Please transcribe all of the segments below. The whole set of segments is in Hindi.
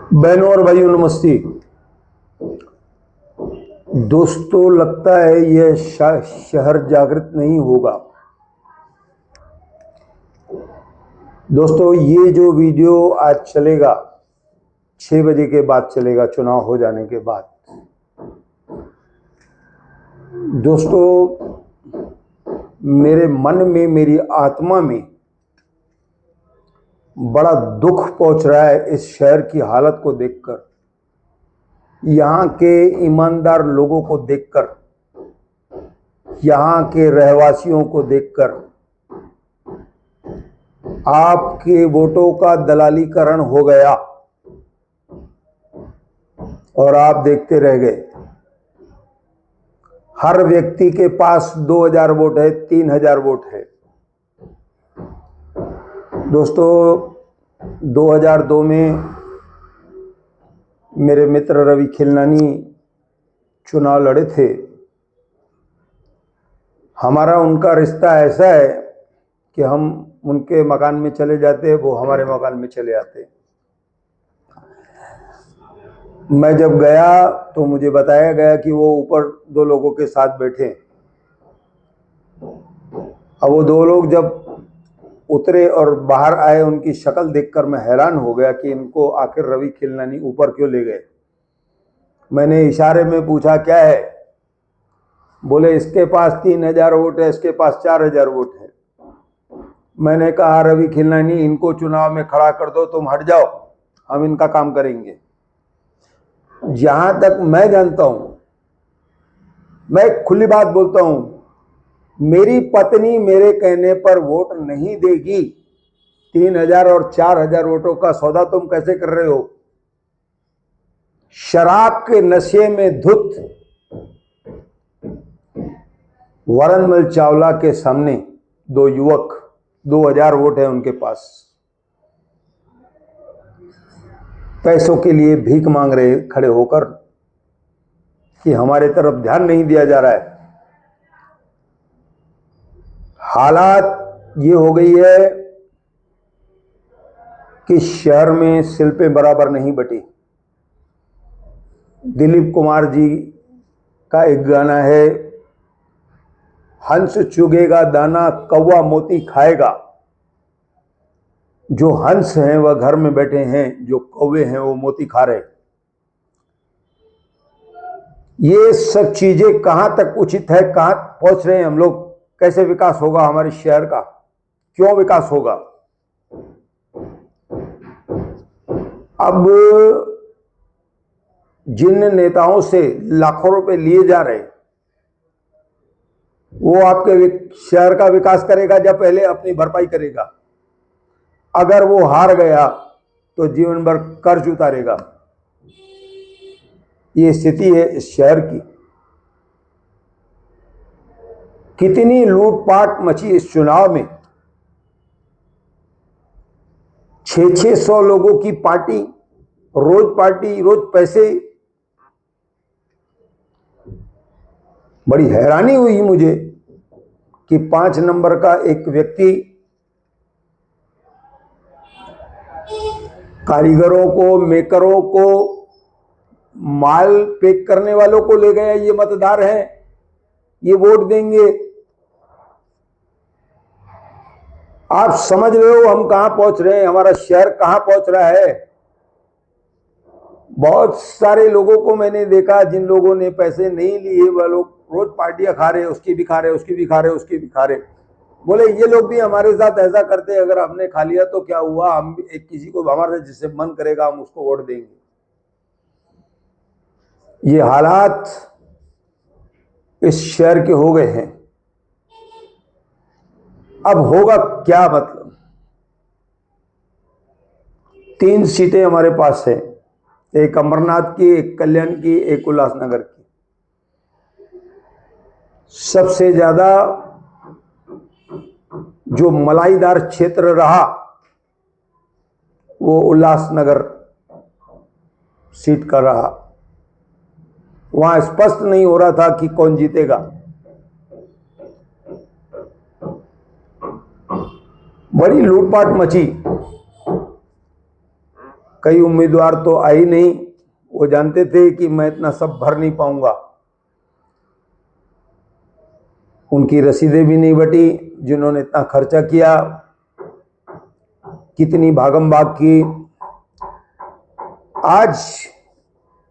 बहनों और भाइयों नमस्ते। दोस्तों, लगता है यह शहर जागृत नहीं होगा। दोस्तों, ये जो वीडियो आज चलेगा 6 बजे के बाद चलेगा, चुनाव हो जाने के बाद। दोस्तों, मेरे मन में, मेरी आत्मा में बड़ा दुख पहुंच रहा है इस शहर की हालत को देखकर, यहाँ के ईमानदार लोगों को देखकर, यहाँ के रहवासियों को देखकर। आपके वोटों का दलालीकरण हो गया और आप देखते रह गए। हर व्यक्ति के पास 2000 वोट है, 3000 वोट है। दोस्तों, 2002 में मेरे मित्र रवि खिलनानी चुनाव लड़े थे। हमारा उनका रिश्ता ऐसा है कि हम उनके मकान में चले जाते, वो हमारे मकान में चले आते। मैं जब गया तो मुझे बताया गया कि वो ऊपर 2 लोगों के साथ बैठे। अब वो 2 लोग जब उतरे और बाहर आए, उनकी शक्ल देखकर मैं हैरान हो गया कि इनको आखिर रवि खिलनानी ऊपर क्यों ले गए। मैंने इशारे में पूछा, क्या है? बोले, इसके पास 3000 वोट है, इसके पास 4000 वोट है। मैंने कहा, रवि खिलनानी, इनको चुनाव में खड़ा कर दो, तुम हट जाओ, हम इनका काम करेंगे। जहां तक मैं जानता हूं, मैं खुली बात बोलता हूं, मेरी पत्नी मेरे कहने पर वोट नहीं देगी। 3000 और 4000 वोटों का सौदा तुम कैसे कर रहे हो? शराब के नशे में धुत वरणमल चावला के सामने 2 युवक, 2000 वोट है उनके पास, पैसों के लिए भीख मांग रहे खड़े होकर कि हमारे तरफ ध्यान नहीं दिया जा रहा है। हालात ये हो गई है कि शहर में शिल्पें बराबर नहीं बटी। दिलीप कुमार जी का एक गाना है, हंस चुगेगा दाना, कौवा मोती खाएगा। जो हंस हैं वह घर में बैठे हैं, जो कौवे हैं वो मोती खा रहे। ये सब चीजें कहां तक उचित है? कहां पहुंच रहे हैं हम लोग? कैसे विकास होगा हमारे शहर का? क्यों विकास होगा? अब जिन नेताओं से लाखों रुपए लिए जा रहे, वो आपके शहर का विकास करेगा या पहले अपनी भरपाई करेगा? अगर वो हार गया तो जीवन भर कर्ज उतारेगा। ये स्थिति है इस शहर की। कितनी लूटपाट मची इस चुनाव में। 600 लोगों की पार्टी, रोज पैसे। बड़ी हैरानी हुई मुझे कि 5 नंबर का एक व्यक्ति कारीगरों को, मेकरों को, माल पैक करने वालों को ले गया। ये मतदार हैं, ये वोट देंगे। आप समझ रहे हो हम कहां पहुंच रहे हैं? हमारा शहर कहां पहुंच रहा है? बहुत सारे लोगों को मैंने देखा, जिन लोगों ने पैसे नहीं लिए, वह लोग रोज पार्टियां खा रहे, उसकी भी खा रहे, उसकी भी खा रहे, उसकी भी खा रहे। बोले, ये लोग भी हमारे साथ ऐसा करते, अगर हमने खा लिया तो क्या हुआ, हम एक किसी को हमारे जिससे मन करेगा हम उसको वोट देंगे। ये हालात इस शहर के हो गए हैं। अब होगा क्या? मतलब 3 सीटें हमारे पास है, एक अमरनाथ की, एक कल्याण की, एक उल्लासनगर की। सबसे ज्यादा जो मलाईदार क्षेत्र रहा वो उल्लासनगर सीट का रहा। वहां स्पष्ट नहीं हो रहा था कि कौन जीतेगा। बड़ी लूटपाट मची। कई उम्मीदवार तो आई नहीं, वो जानते थे कि मैं इतना सब भर नहीं पाऊंगा। उनकी रसीदें भी नहीं बटी, जिन्होंने इतना खर्चा किया, कितनी भागम भाग की। आज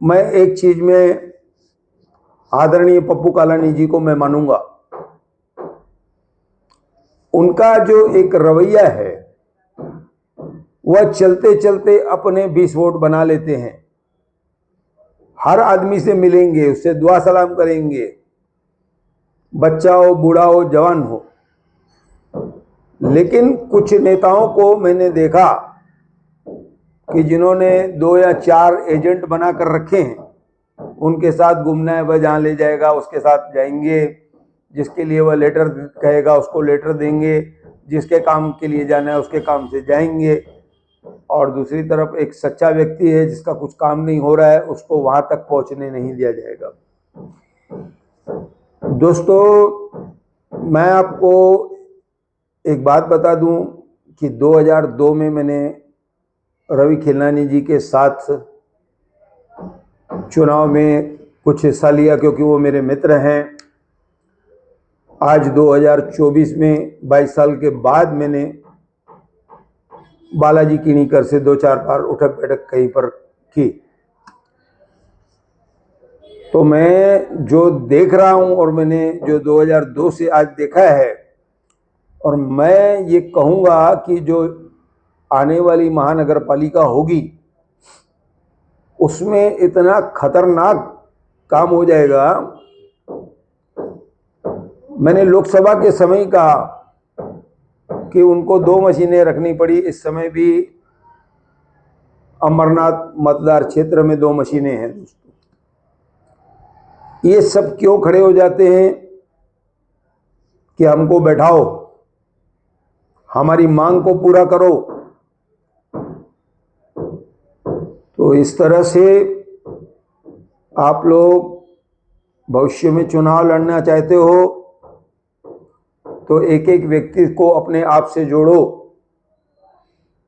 मैं एक चीज में आदरणीय पप्पू कालानी जी को मैं मानूंगा। उनका जो एक रवैया है, वह चलते चलते अपने 20 वोट बना लेते हैं। हर आदमी से मिलेंगे, उससे दुआ सलाम करेंगे, बच्चा हो, बूढ़ा हो, जवान हो। लेकिन कुछ नेताओं को मैंने देखा कि जिन्होंने 2 या 4 एजेंट बनाकर रखे हैं, उनके साथ घूमना है, वह जहाँ ले जाएगा उसके साथ जाएंगे, जिसके लिए वह लेटर कहेगा उसको लेटर देंगे, जिसके काम के लिए जाना है उसके काम से जाएंगे। और दूसरी तरफ एक सच्चा व्यक्ति है जिसका कुछ काम नहीं हो रहा है, उसको वहां तक पहुंचने नहीं दिया जाएगा। दोस्तों, मैं आपको एक बात बता दूं कि 2002 में मैंने रवि खिलनानी जी के साथ चुनाव में कुछ हिस्सा लिया, क्योंकि वो मेरे मित्र हैं। आज 2024 में 22 साल के बाद मैंने बालाजी किनीकर से 2-4 बार उठक बैठक कहीं पर की। तो मैं जो देख रहा हूं और मैंने जो 2002 से आज देखा है, और मैं ये कहूँगा कि जो आने वाली महानगर पालिका होगी उसमें इतना खतरनाक काम हो जाएगा। मैंने लोकसभा के समय कहा कि उनको 2 मशीनें रखनी पड़ी, इस समय भी अमरनाथ मतदार क्षेत्र में 2 मशीनें हैं। दोस्तों, ये सब क्यों खड़े हो जाते हैं कि हमको बैठाओ, हमारी मांग को पूरा करो। तो इस तरह से आप लोग भविष्य में चुनाव लड़ना चाहते हो तो एक एक व्यक्ति को अपने आप से जोड़ो।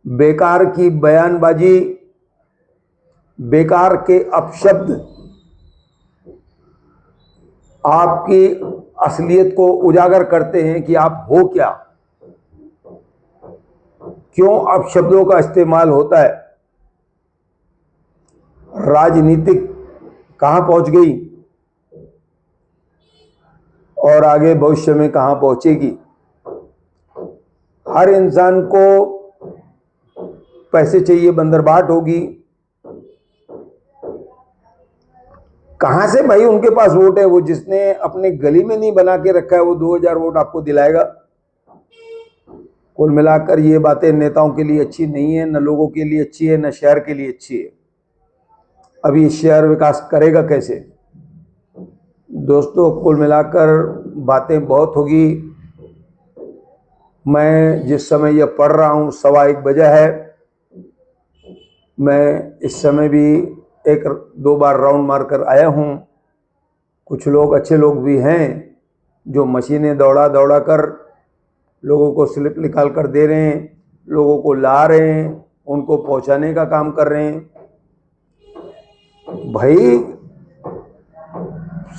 बेकार की बयानबाजी, बेकार के अपशब्द आपकी असलियत को उजागर करते हैं कि आप हो क्या। क्यों अपशब्दों का इस्तेमाल होता है? राजनीतिक कहां पहुंच गई और आगे भविष्य में कहां पहुंचेगी। हर इंसान को पैसे चाहिए, बंदरबाट होगी। कहां से भाई उनके पास वोट है? वो जिसने अपने गली में नहीं बना के रखा है वो 2000 वोट आपको दिलाएगा। कुल मिलाकर ये बातें नेताओं के लिए अच्छी नहीं है, न लोगों के लिए अच्छी है, न शहर के लिए अच्छी है। अभी शहर विकास करेगा कैसे? दोस्तों, कुल मिलाकर बातें बहुत होगी। मैं जिस समय यह पढ़ रहा हूँ 1:15 बजे है। मैं इस समय भी 1-2 बार राउंड मारकर आया हूँ। कुछ लोग अच्छे लोग भी हैं जो मशीनें दौड़ा दौड़ा कर लोगों को स्लिप निकाल कर दे रहे हैं, लोगों को ला रहे हैं, उनको पहुंचाने का काम कर रहे हैं। भाई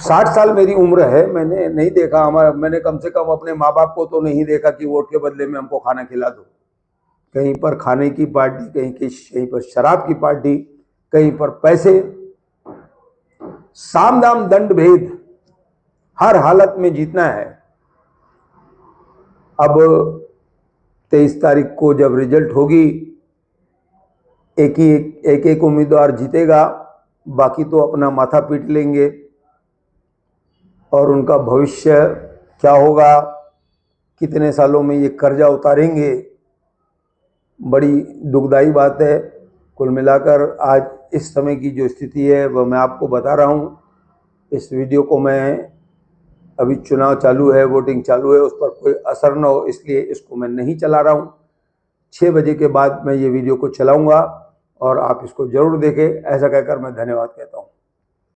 60 साल मेरी उम्र है, मैंने नहीं देखा, मैंने कम से कम अपने माँ बाप को तो नहीं देखा कि वोट के बदले में हमको खाना खिला दो। कहीं पर खाने की पार्टी, कहीं पर शराब की पार्टी, कहीं पर पैसे। साम दाम दंड भेद, हर हालत में जीतना है। अब 23 तारीख को जब रिजल्ट होगी, एक उम्मीदवार जीतेगा, बाकी तो अपना माथा पीट लेंगे। और उनका भविष्य क्या होगा, कितने सालों में ये कर्जा उतारेंगे, बड़ी दुखदाई बात है। कुल मिलाकर आज इस समय की जो स्थिति है वह मैं आपको बता रहा हूँ। इस वीडियो को मैं, अभी चुनाव चालू है, वोटिंग चालू है, उस पर कोई असर न हो इसलिए इसको मैं नहीं चला रहा हूँ। 6 बजे के बाद मैं ये वीडियो को चलाऊँगा और आप इसको ज़रूर देखें। ऐसा कहकर मैं धन्यवाद कहता हूँ।